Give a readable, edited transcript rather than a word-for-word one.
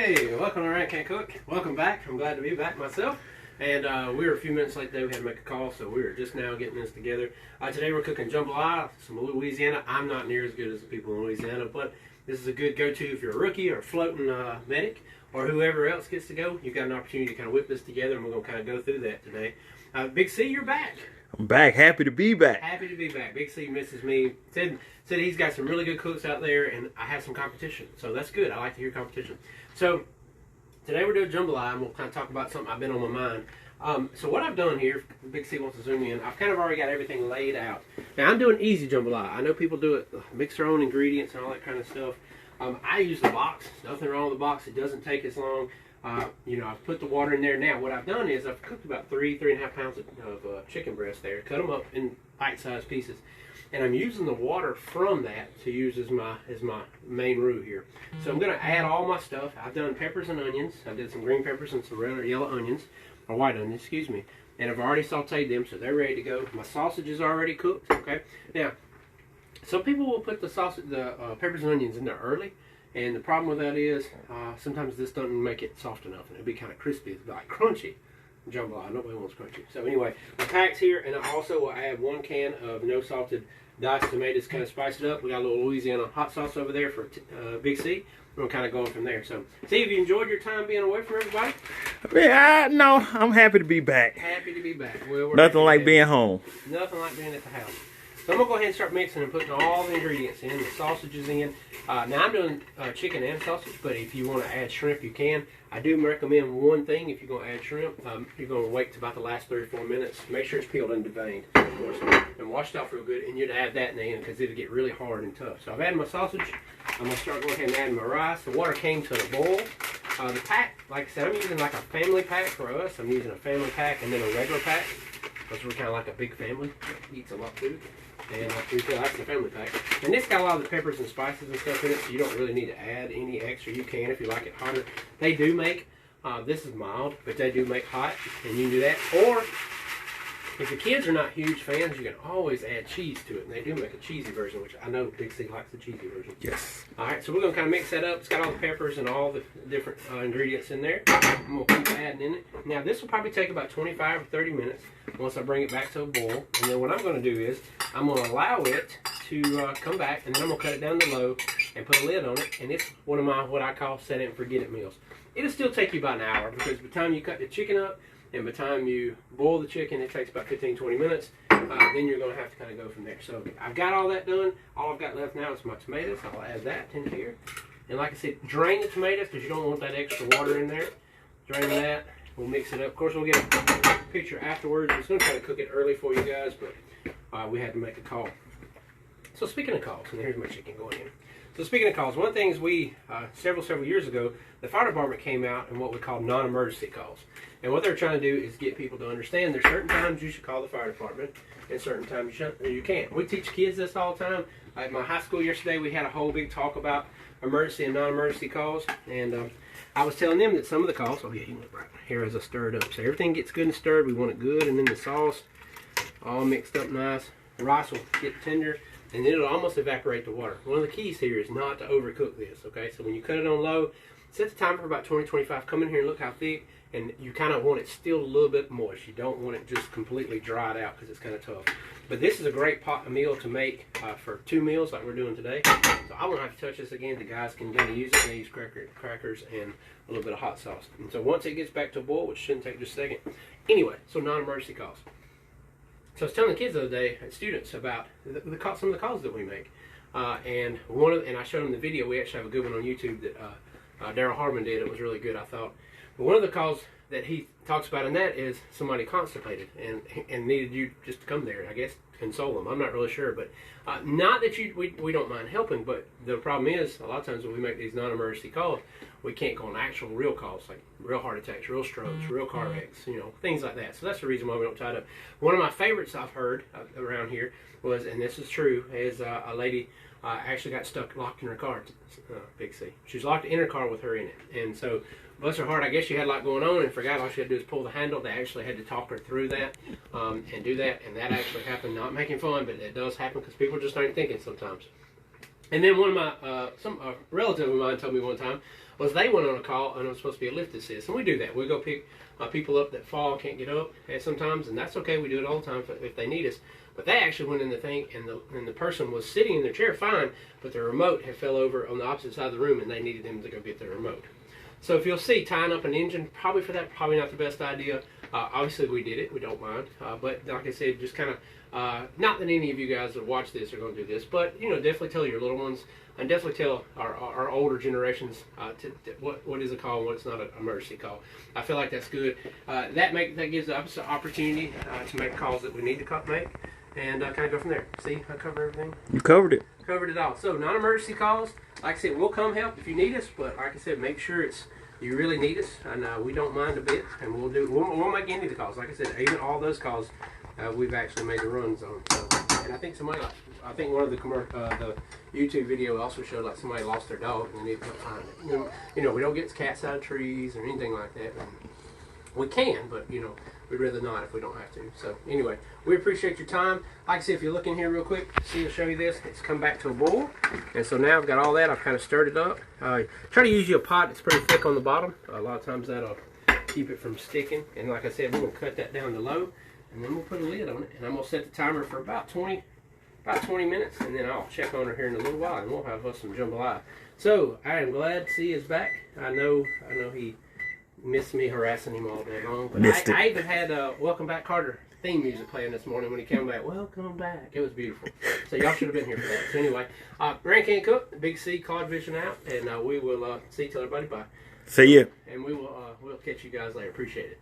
Hey, welcome to Rancancook. Welcome back. I'm glad to be back myself. And we were a few minutes late today. We had to make a call, so we were just now getting this together. Today we're cooking jambalaya, some Louisiana. I'm not near as good as the people in Louisiana, but this is a good go-to if you're a rookie or a floating medic or whoever else gets to go. You've got an opportunity to kind of whip this together, and we're going to kind of go through that today. Big C, you're back. I'm back. Happy to be back. Happy to be back. Big C misses me. Said he's got some really good cooks out there, and I have some competition. So that's good. I like to hear competition. So today we're doing jambalaya, and we'll kind of talk about something I've been on my mind. So what I've done here, Big C wants to zoom in, I've kind of already got everything laid out. Now I'm doing easy jambalaya. I know people do it, mix their own ingredients and all that kind of stuff. I use the box. Nothing wrong with the box. It doesn't take as long. I've put the water in there. Now, what I've done is I've cooked about 3.5 pounds of chicken breast there, cut them up in bite-sized pieces, and I'm using the water from that to use as my main roux here. So I'm going to add all my stuff. I've done peppers and onions. I did some green peppers and some red or yellow onions, or white onions, excuse me, and I've already sauteed them, so they're ready to go. My sausage is already cooked. Okay, now some people will put the peppers and onions in there early. And the problem with that is sometimes this doesn't make it soft enough, and it'll be kind of crispy. It's like crunchy jambalaya. Nobody wants crunchy. So anyway, the pack's here, and I also will add 1 can of no salted diced tomatoes, kind of spice it up. We got a little Louisiana hot sauce over there for Big C. We're kind of going from there. So, see if you enjoyed your time being away from everybody. Yeah, no, I'm happy to be back. Happy to be back. Well, nothing like being home. Nothing like being at the house. So I'm going to go ahead and start mixing and putting all the ingredients in, the sausages in. Now I'm doing chicken and sausage, but if you want to add shrimp, you can. I do recommend one thing if you're going to add shrimp. You're going to wait to about the last 3 or 4 minutes. Make sure it's peeled and deveined, of course, and washed off real good, and you'd add that in the end because it'll get really hard and tough. So I've added my sausage. I'm going to start going ahead and adding my rice. The water came to a boil. The pack, like I said, I'm using like a family pack for us. I'm using a family pack and then a regular pack because we're kind of like a big family that eats a lot of food. And we feel that's the family pack. And this got a lot of the peppers and spices and stuff in it, so you don't really need to add any extra. You can if you like it hotter. They do make, this is mild, but they do make hot, and you can do that. Or, if the kids are not huge fans, you can always add cheese to it. And they do make a cheesy version, which I know Big C likes the cheesy version. Yes. Alright, so we're going to kind of mix that up. It's got all the peppers and all the different ingredients in there. And we'll keep adding in it. Now, this will probably take about 25 or 30 minutes once I bring it back to a boil. And then what I'm going to do is, I'm going to allow it to come back, and then I'm going to cut it down to low and put a lid on it. And it's one of my, what I call set it and forget it meals. It'll still take you about an hour, because by the time you cut the chicken up, and by the time you boil the chicken, it takes about 15-20 minutes. Then you're going to have to kind of go from there. So I've got all that done. All I've got left now is my tomatoes. I'll add that in here. And like I said, drain the tomatoes because you don't want that extra water in there. Drain that. We'll mix it up. Of course, we'll get a picture afterwards. I was going to try to cook it early for you guys, but we had to make a call. So speaking of calls, and here's my chicken going in. So speaking of calls, one of the things we, several years ago, the fire department came out in what we call non-emergency calls. And what they're trying to do is get people to understand there's certain times you should call the fire department and certain times you can't. We teach kids this all the time. At my high school yesterday, we had a whole big talk about emergency and non-emergency calls. And I was telling them that some of the calls, oh yeah, you can look right here as I stirred up. So everything gets good and stirred. We want it good. And then the sauce all mixed up nice. The rice will get tender. And then it'll almost evaporate the water. One of the keys here is not to overcook this, okay? So when you cut it on low, set the timer for about 20-25. Come in here and look how thick. And you kind of want it still a little bit moist. You don't want it just completely dried out because it's kind of tough. But this is a great meal to make for 2 meals like we're doing today. So I won't have to touch this again. The guys can kind of use it. They use crackers and a little bit of hot sauce. And so once it gets back to a boil, which shouldn't take just a second. Anyway, so non-emergency calls. So I was telling the kids the other day, students, about some of the calls that we make. And I showed them the video. We actually have a good one on YouTube that Daryl Harmon did. It was really good, I thought. But one of the calls that he talks about in that is somebody constipated and needed you just to come there, I guess, console them. I'm not really sure, but not that we don't mind helping, but the problem is a lot of times when we make these non-emergency calls, we can't go on actual real calls, like real heart attacks, real strokes, real car wrecks, things like that. So that's the reason why we don't tie it up. One of my favorites I've heard around here was, and this is true, is a lady actually got locked in her car, Big C. She was locked in her car with her in it. And so, bless her heart, I guess she had a lot going on and forgot all she had to do is pull the handle. They actually had to talk her through that and do that. And that actually happened, not making fun, but it does happen because people just aren't thinking sometimes. And then one of my, a relative of mine told me one time, was they went on a call and it was supposed to be a lift assist. And we do that. We go pick people up that fall, can't get up sometimes, and that's okay. We do it all the time if they need us. But they actually went in the thing, and the person was sitting in their chair fine, but the remote had fell over on the opposite side of the room, and they needed them to go get their remote. So if you'll see, tying up an engine, probably for that, probably not the best idea. Obviously, we did it. We don't mind. But like I said, just kind of, not that any of you guys that watch this are going to do this, but, you know, definitely tell your little ones, and definitely tell our older generations what is a call and what's not an emergency call. I feel like that's good. That gives us an opportunity to make calls that we need to make, and kind of go from there. See, I cover everything. You covered it. Covered it all. So non-emergency calls, like I said, we'll come help if you need us, but like I said, make sure you really need us, and we don't mind a bit, and we'll make any of the calls. Like I said, even all those calls, we've actually made the runs on. So, and I think one of the YouTube video also showed like somebody lost their dog and they need to come find it. You know, we don't get cats out of trees or anything like that. We can, but you know, we'd rather not if we don't have to. So anyway, we appreciate your time. Like I said, if you look in here real quick, see, I'll show you this. It's come back to a boil, and so now I've got all that. I've kind of stirred it up. Try to use you a pot that's pretty thick on the bottom. A lot of times that'll keep it from sticking. And like I said, we're gonna cut that down to low, and then we'll put a lid on it. And I'm gonna set the timer for about 20 minutes, and then I'll check on her here in a little while, and we'll have us some jambalaya. So I am glad to see he's back. I know he missed me harassing him all day long. But I even had Welcome Back Carter theme music playing this morning when he came back. Welcome back. It was beautiful. So y'all should have been here for that. So anyway, Rancancook, Big C, Cod Vision out, and we will see you till everybody bye. See ya. And we'll catch you guys later. Appreciate it.